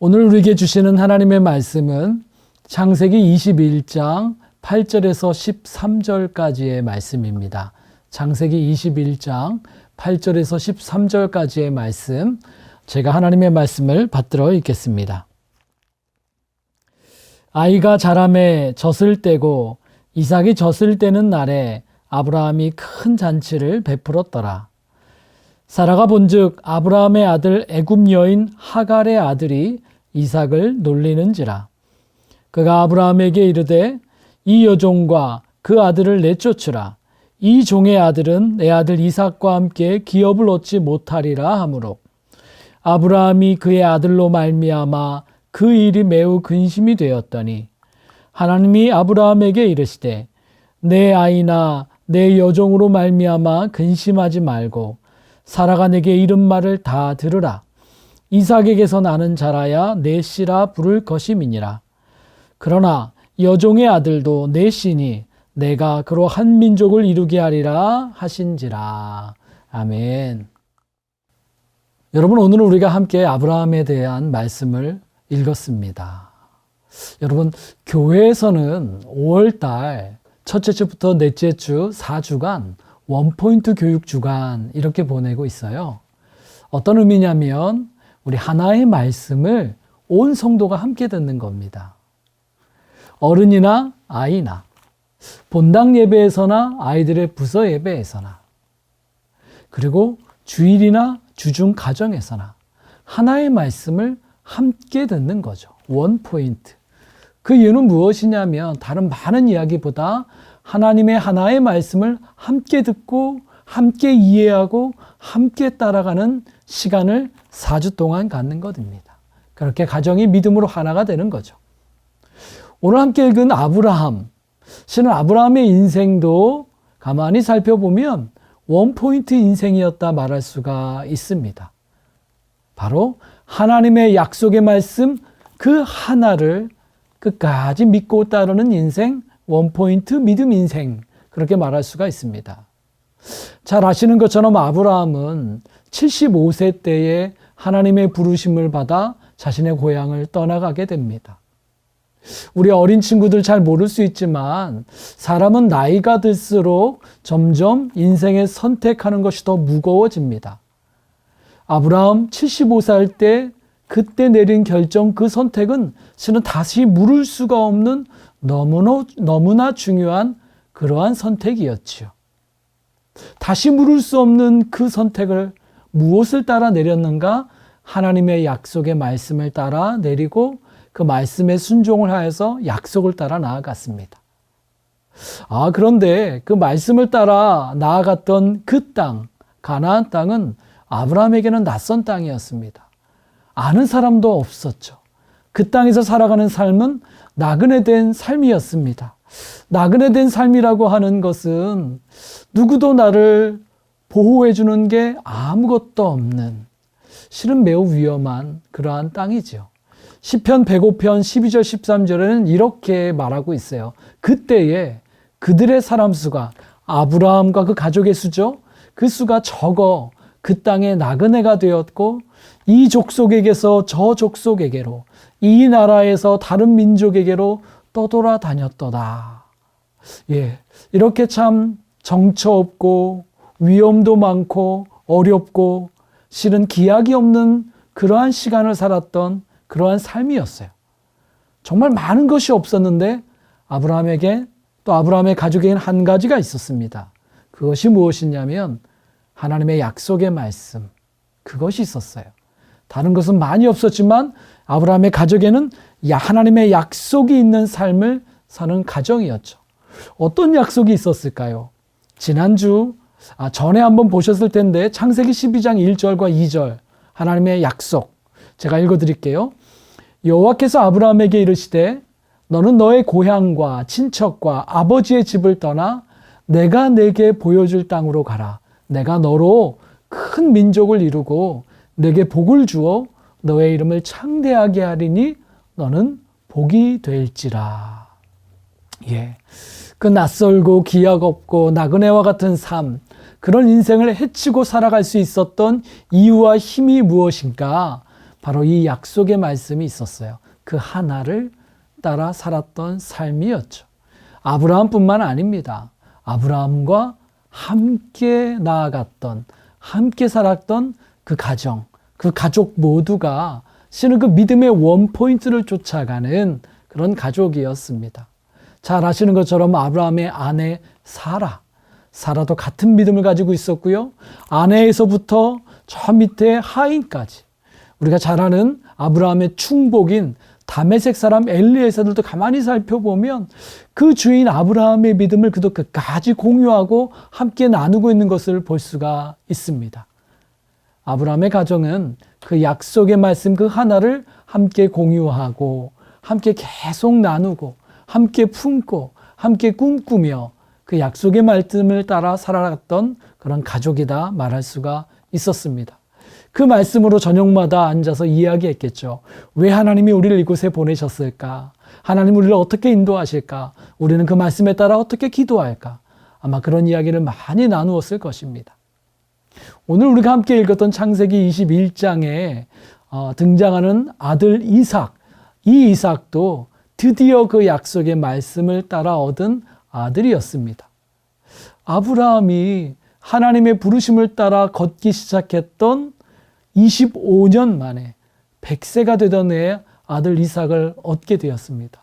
오늘 우리에게 주시는 하나님의 말씀은 창세기 21장 8절에서 13절까지의 말씀입니다. 창세기 21장 8절에서 13절까지의 말씀, 제가 하나님의 말씀을 받들어 읽겠습니다. 아이가 자라매 젖을 떼고 이삭이 젖을 떼는 날에 아브라함이 큰 잔치를 베풀었더라. 사라가 본즉 아브라함의 아들 애굽 여인 하갈의 아들이 이삭을 놀리는지라. 그가 아브라함에게 이르되 이 여종과 그 아들을 내쫓으라. 이 종의 아들은 내 아들 이삭과 함께 기업을 얻지 못하리라 하므로 아브라함이 그의 아들로 말미암아 그 일이 매우 근심이 되었더니 하나님이 아브라함에게 이르시되 내 아이나 내 여종으로 말미암아 근심하지 말고 사라가 내게 이른 말을 다 들으라. 이삭에게서 나는 자라야 내 씨라 부를 것임이니라. 그러나 여종의 아들도 내 씨니 내가 그로 한 민족을 이루게 하리라 하신지라. 아멘. 여러분, 오늘 우리가 함께 아브라함에 대한 말씀을 읽었습니다. 여러분, 교회에서는 5월달 첫째 주부터 넷째 주 4주간 원포인트 교육 주간 이렇게 보내고 있어요. 어떤 의미냐면 우리 하나의 말씀을 온 성도가 함께 듣는 겁니다. 어른이나 아이나 본당 예배에서나 아이들의 부서 예배에서나 그리고 주일이나 주중 가정에서나 하나의 말씀을 함께 듣는 거죠. 원포인트. 그 이유는 무엇이냐면 다른 많은 이야기보다 하나님의 하나의 말씀을 함께 듣고 함께 이해하고 함께 따라가는 시간을 4주 동안 갖는 것입니다. 그렇게 가정이 믿음으로 하나가 되는 거죠. 오늘 함께 읽은 아브라함, 실은 아브라함의 인생도 가만히 살펴보면 원포인트 인생이었다 말할 수가 있습니다. 바로 하나님의 약속의 말씀 그 하나를 끝까지 믿고 따르는 인생, 원포인트 믿음 인생, 그렇게 말할 수가 있습니다. 잘 아시는 것처럼 아브라함은 75세 때에 하나님의 부르심을 받아 자신의 고향을 떠나가게 됩니다. 우리 어린 친구들 잘 모를 수 있지만 사람은 나이가 들수록 점점 인생에 선택하는 것이 더 무거워집니다. 아브라함 75살 때 그때 내린 결정, 그 선택은 실은 다시 물을 수가 없는 너무나 중요한 그러한 선택이었지요. 다시 물을 수 없는 그 선택을 무엇을 따라 내렸는가? 하나님의 약속의 말씀을 따라 내리고 그 말씀에 순종을 하여서 약속을 따라 나아갔습니다. 그런데 그 말씀을 따라 나아갔던 그 땅, 가나안 땅은 아브라함에게는 낯선 땅이었습니다. 아는 사람도 없었죠. 그 땅에서 살아가는 삶은 나그네 된 삶이었습니다. 나그네 된 삶이라고 하는 것은 누구도 나를 보호해 주는 게 아무것도 없는, 실은 매우 위험한 그러한 땅이죠. 시편 105편 12절 13절에는 이렇게 말하고 있어요. 그때에 그들의 사람 수가, 아브라함과 그 가족의 수죠. 그 수가 적어 그 땅에 나그네가 되었고 이 족속에게서 저 족속에게로, 이 나라에서 다른 민족에게로 떠돌아다녔도다. 이렇게 참 정처 없고 위험도 많고 어렵고 실은 기약이 없는 그러한 시간을 살았던 그러한 삶이었어요. 정말 많은 것이 없었는데 아브라함에게, 또 아브라함의 가족에게는 한 가지가 있었습니다. 그것이 무엇이냐면 하나님의 약속의 말씀, 그것이 있었어요. 다른 것은 많이 없었지만 아브라함의 가족에는 하나님의 약속이 있는 삶을 사는 가정이었죠. 어떤 약속이 있었을까요? 지난주 전에 한번 보셨을 텐데 창세기 12장 1절과 2절 하나님의 약속, 제가 읽어드릴게요. 여호와께서 아브라함에게 이르시되 너는 너의 고향과 친척과 아버지의 집을 떠나 내가 내게 보여줄 땅으로 가라. 내가 너로 큰 민족을 이루고 내게 복을 주어 너의 이름을 창대하게 하리니 너는 복이 될지라. 그 낯설고 기약 없고 나그네와 같은 삶, 그런 인생을 헤치고 살아갈 수 있었던 이유와 힘이 무엇인가? 바로 이 약속의 말씀이 있었어요. 그 하나를 따라 살았던 삶이었죠. 아브라함뿐만 아닙니다. 아브라함과 함께 나아갔던, 함께 살았던 그 가정, 그 가족 모두가 실은 그 믿음의 원포인트를 쫓아가는 그런 가족이었습니다. 잘 아시는 것처럼 아브라함의 아내 사라도 같은 믿음을 가지고 있었고요. 아내에서부터 저 밑에 하인까지, 우리가 잘 아는 아브라함의 충복인 다메섹 사람 엘리에셀도 가만히 살펴보면 그 주인 아브라함의 믿음을 그도 끝까지 공유하고 함께 나누고 있는 것을 볼 수가 있습니다. 아브라함의 가정은 그 약속의 말씀 그 하나를 함께 공유하고 함께 계속 나누고 함께 품고 함께 꿈꾸며 그 약속의 말씀을 따라 살아갔던 그런 가족이다 말할 수가 있었습니다. 그 말씀으로 저녁마다 앉아서 이야기했겠죠. 왜 하나님이 우리를 이곳에 보내셨을까? 하나님 우리를 어떻게 인도하실까? 우리는 그 말씀에 따라 어떻게 기도할까? 아마 그런 이야기를 많이 나누었을 것입니다. 오늘 우리가 함께 읽었던 창세기 21장에 등장하는 아들 이삭, 이 이삭도 드디어 그 약속의 말씀을 따라 얻은 아들이었습니다. 아브라함이 하나님의 부르심을 따라 걷기 시작했던 25년 만에 100세가 되던 해에 아들 이삭을 얻게 되었습니다.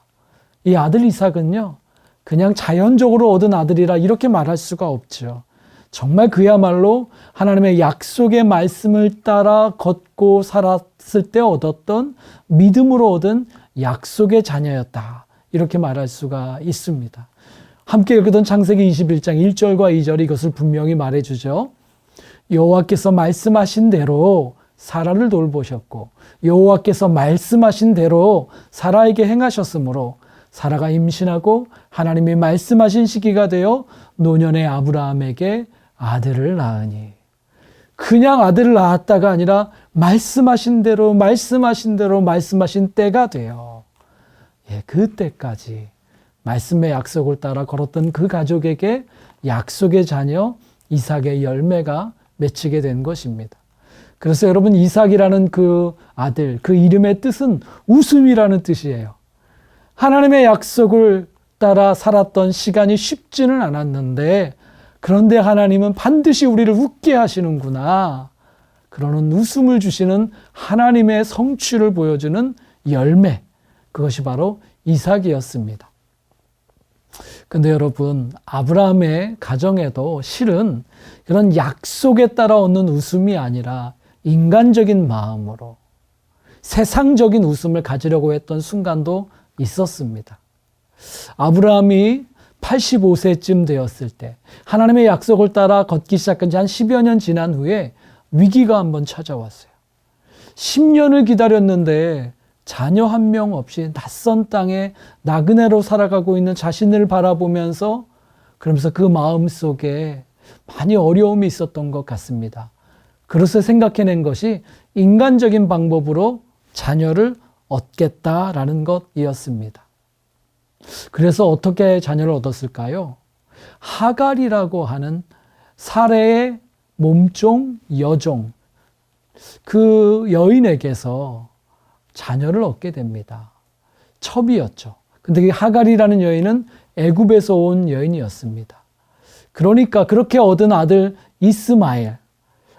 이 아들 이삭은요, 그냥 자연적으로 얻은 아들이라 이렇게 말할 수가 없죠. 정말 그야말로 하나님의 약속의 말씀을 따라 걷고 살았을 때 얻었던 믿음으로 얻은 약속의 자녀였다. 이렇게 말할 수가 있습니다. 함께 읽었던 창세기 21장 1절과 2절이 이것을 분명히 말해주죠. 여호와께서 말씀하신 대로 사라를 돌보셨고 여호와께서 말씀하신 대로 사라에게 행하셨으므로 사라가 임신하고 하나님이 말씀하신 시기가 되어 노년의 아브라함에게 아들을 낳으니, 그냥 아들을 낳았다가 아니라 말씀하신 대로 말씀하신 때가 돼요. 그때까지 말씀의 약속을 따라 걸었던 그 가족에게 약속의 자녀 이삭의 열매가 맺히게 된 것입니다. 그래서 여러분, 이삭이라는 그 아들, 그 이름의 뜻은 웃음이라는 뜻이에요. 하나님의 약속을 따라 살았던 시간이 쉽지는 않았는데, 그런데 하나님은 반드시 우리를 웃게 하시는구나. 그러는 웃음을 주시는 하나님의 성취를 보여주는 열매, 그것이 바로 이삭이었습니다. 근데 여러분, 아브라함의 가정에도 실은 그런 약속에 따라 얻는 웃음이 아니라 인간적인 마음으로 세상적인 웃음을 가지려고 했던 순간도 있었습니다. 아브라함이 85세쯤 되었을 때 하나님의 약속을 따라 걷기 시작한 지 한 10여 년 지난 후에 위기가 한번 찾아왔어요. 10년을 기다렸는데 자녀 한 명 없이 낯선 땅에 나그네로 살아가고 있는 자신을 바라보면서, 그러면서 그 마음속에 많이 어려움이 있었던 것 같습니다. 그래서 생각해낸 것이 인간적인 방법으로 자녀를 얻겠다라는 것이었습니다. 그래서 어떻게 자녀를 얻었을까요? 하갈이라고 하는 사레의 몸종 여종, 그 여인에게서 자녀를 얻게 됩니다. 첩이었죠. 근데 이 하갈이라는 여인은 애굽에서 온 여인이었습니다. 그러니까 그렇게 얻은 아들 이스마엘,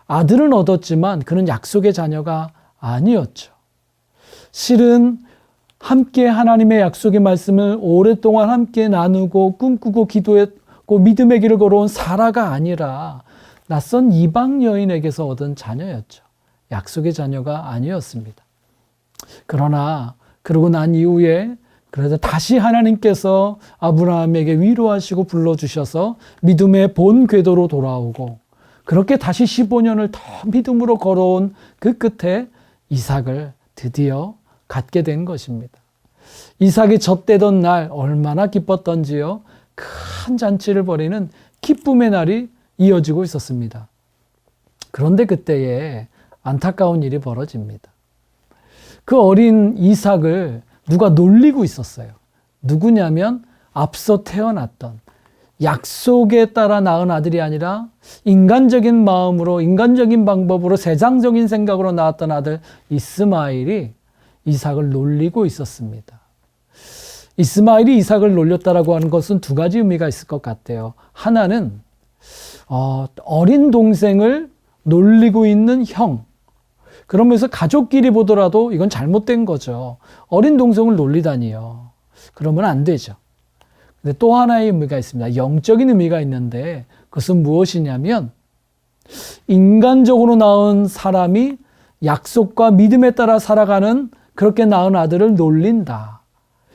아들은 얻었지만 그는 약속의 자녀가 아니었죠. 실은 함께 하나님의 약속의 말씀을 오랫동안 함께 나누고 꿈꾸고 기도했고 믿음의 길을 걸어온 사라가 아니라 낯선 이방 여인에게서 얻은 자녀였죠. 약속의 자녀가 아니었습니다. 그러나 그러고 난 이후에 그래도 다시 하나님께서 아브라함에게 위로하시고 불러주셔서 믿음의 본 궤도로 돌아오고, 그렇게 다시 15년을 더 믿음으로 걸어온 그 끝에 이삭을 드디어 갖게 된 것입니다. 이삭이 젖되던 날 얼마나 기뻤던지요. 큰 잔치를 벌이는 기쁨의 날이 이어지고 있었습니다. 그런데 그때에 안타까운 일이 벌어집니다. 그 어린 이삭을 누가 놀리고 있었어요. 누구냐면 앞서 태어났던 약속에 따라 낳은 아들이 아니라 인간적인 마음으로, 인간적인 방법으로, 세상적인 생각으로 낳았던 아들 이스마엘이 이삭을 놀리고 있었습니다. 이스마엘이 이삭을 놀렸다라고 하는 것은 두 가지 의미가 있을 것 같아요. 하나는 어린 동생을 놀리고 있는 형. 그러면서 가족끼리 보더라도 이건 잘못된 거죠. 어린 동생을 놀리다니요. 그러면 안 되죠. 근데 또 하나의 의미가 있습니다. 영적인 의미가 있는데 그것은 무엇이냐면 인간적으로 낳은 사람이 약속과 믿음에 따라 살아가는 그렇게 낳은 아들을 놀린다.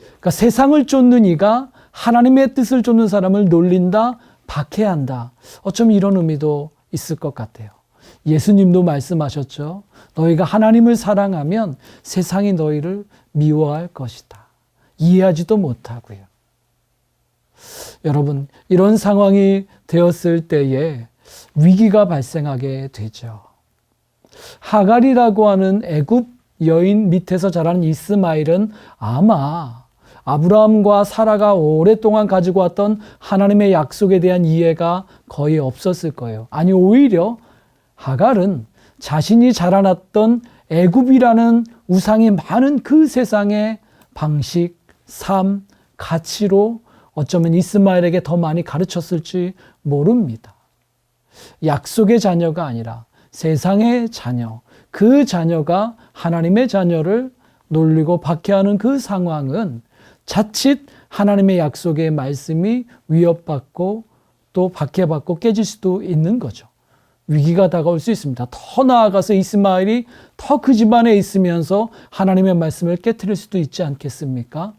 그러니까 세상을 쫓는 이가 하나님의 뜻을 쫓는 사람을 놀린다, 박해한다. 어쩜 이런 의미도 있을 것 같아요. 예수님도 말씀하셨죠. 너희가 하나님을 사랑하면 세상이 너희를 미워할 것이다. 이해하지도 못하고요. 여러분, 이런 상황이 되었을 때에 위기가 발생하게 되죠. 하갈이라고 하는 애굽 여인 밑에서 자란 이스마엘은 아마 아브라함과 사라가 오랫동안 가지고 왔던 하나님의 약속에 대한 이해가 거의 없었을 거예요. 아니, 오히려 하갈은 자신이 자라났던 애굽이라는 우상이 많은 그 세상의 방식, 삶, 가치로 어쩌면 이스마엘에게 더 많이 가르쳤을지 모릅니다. 약속의 자녀가 아니라 세상의 자녀, 그 자녀가 하나님의 자녀를 놀리고 박해하는 그 상황은 자칫 하나님의 약속의 말씀이 위협받고 또 박해받고 깨질 수도 있는 거죠. 위기가 다가올 수 있습니다. 더 나아가서 이스마엘이 더 그 집안에 있으면서 하나님의 말씀을 깨트릴 수도 있지 않겠습니까?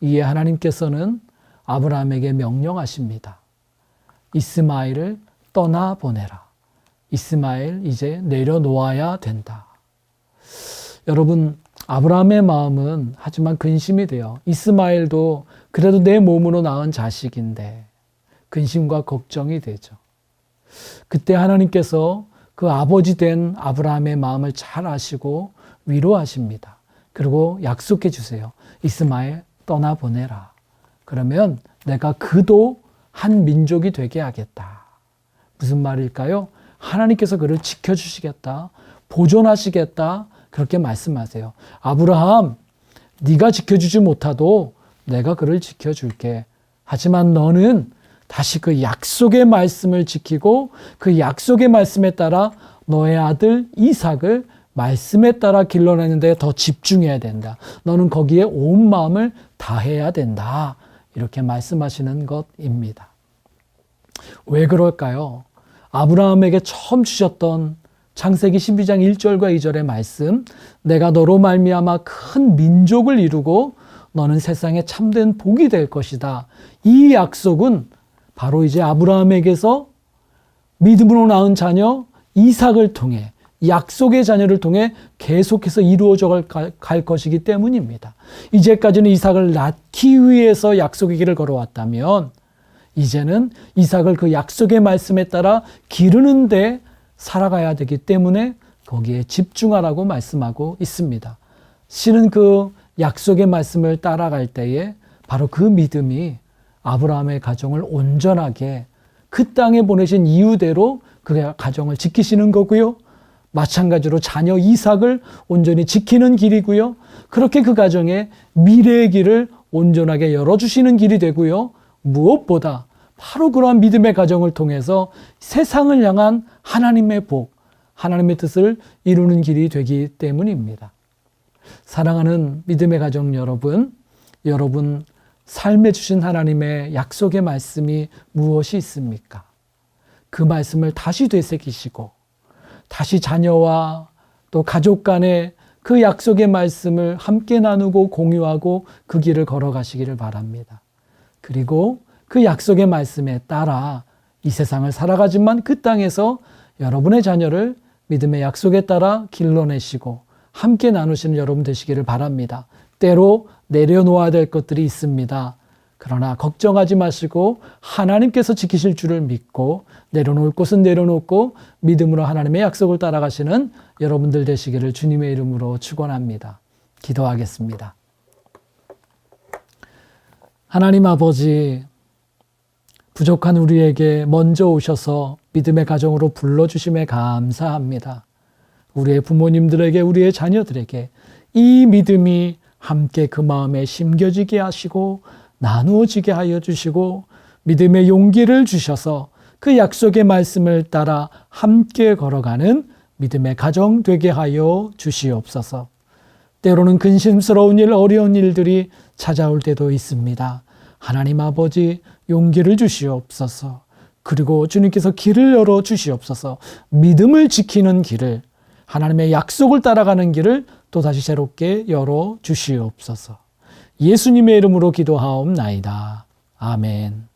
이에 하나님께서는 아브라함에게 명령하십니다. 이스마엘을 떠나보내라. 이스마엘 이제 내려놓아야 된다. 여러분, 아브라함의 마음은 하지만 근심이 돼요. 이스마엘도 그래도 내 몸으로 낳은 자식인데 근심과 걱정이 되죠. 그때 하나님께서 그 아버지 된 아브라함의 마음을 잘 아시고 위로하십니다. 그리고 약속해 주세요. 이스마엘 떠나보내라. 그러면 내가 그도 한 민족이 되게 하겠다. 무슨 말일까요? 하나님께서 그를 지켜주시겠다. 보존하시겠다. 그렇게 말씀하세요. 아브라함, 네가 지켜주지 못하도 내가 그를 지켜줄게. 하지만 너는 다시 그 약속의 말씀을 지키고 그 약속의 말씀에 따라 너의 아들 이삭을 말씀에 따라 길러내는 데 더 집중해야 된다. 너는 거기에 온 마음을 다해야 된다. 이렇게 말씀하시는 것입니다. 왜 그럴까요? 아브라함에게 처음 주셨던 창세기 12장 1절과 2절의 말씀, 내가 너로 말미암아 큰 민족을 이루고 너는 세상에 참된 복이 될 것이다. 이 약속은 바로 이제 아브라함에게서 믿음으로 낳은 자녀 이삭을 통해 약속의 자녀를 통해 계속해서 이루어져 갈 것이기 때문입니다. 이제까지는 이삭을 낳기 위해서 약속의 길을 걸어왔다면 이제는 이삭을 그 약속의 말씀에 따라 기르는 데 살아가야 되기 때문에 거기에 집중하라고 말씀하고 있습니다. 실은 그 약속의 말씀을 따라갈 때에 바로 그 믿음이 아브라함의 가정을 온전하게 그 땅에 보내신 이유대로 그 가정을 지키시는 거고요. 마찬가지로 자녀 이삭을 온전히 지키는 길이고요. 그렇게 그 가정의 미래의 길을 온전하게 열어주시는 길이 되고요. 무엇보다 바로 그러한 믿음의 가정을 통해서 세상을 향한 하나님의 복, 하나님의 뜻을 이루는 길이 되기 때문입니다. 사랑하는 믿음의 가정 여러분, 여러분 삶에 주신 하나님의 약속의 말씀이 무엇이 있습니까? 그 말씀을 다시 되새기시고 다시 자녀와 또 가족 간에 그 약속의 말씀을 함께 나누고 공유하고 그 길을 걸어가시기를 바랍니다. 그리고 그 약속의 말씀에 따라 이 세상을 살아가지만 그 땅에서 여러분의 자녀를 믿음의 약속에 따라 길러내시고 함께 나누시는 여러분 되시기를 바랍니다. 때로 내려놓아야 될 것들이 있습니다. 그러나 걱정하지 마시고 하나님께서 지키실 줄을 믿고 내려놓을 곳은 내려놓고 믿음으로 하나님의 약속을 따라가시는 여러분들 되시기를 주님의 이름으로 축원합니다. 기도하겠습니다. 하나님 아버지, 부족한 우리에게 먼저 오셔서 믿음의 가정으로 불러주심에 감사합니다. 우리의 부모님들에게, 우리의 자녀들에게 이 믿음이 함께 그 마음에 심겨지게 하시고 나누어지게 하여 주시고 믿음의 용기를 주셔서 그 약속의 말씀을 따라 함께 걸어가는 믿음의 가정 되게 하여 주시옵소서. 때로는 근심스러운 일, 어려운 일들이 찾아올 때도 있습니다. 하나님 아버지 용기를 주시옵소서. 그리고 주님께서 길을 열어 주시옵소서. 믿음을 지키는 길을, 하나님의 약속을 따라가는 길을 또다시 새롭게 열어 주시옵소서. 예수님의 이름으로 기도하옵나이다. 아멘.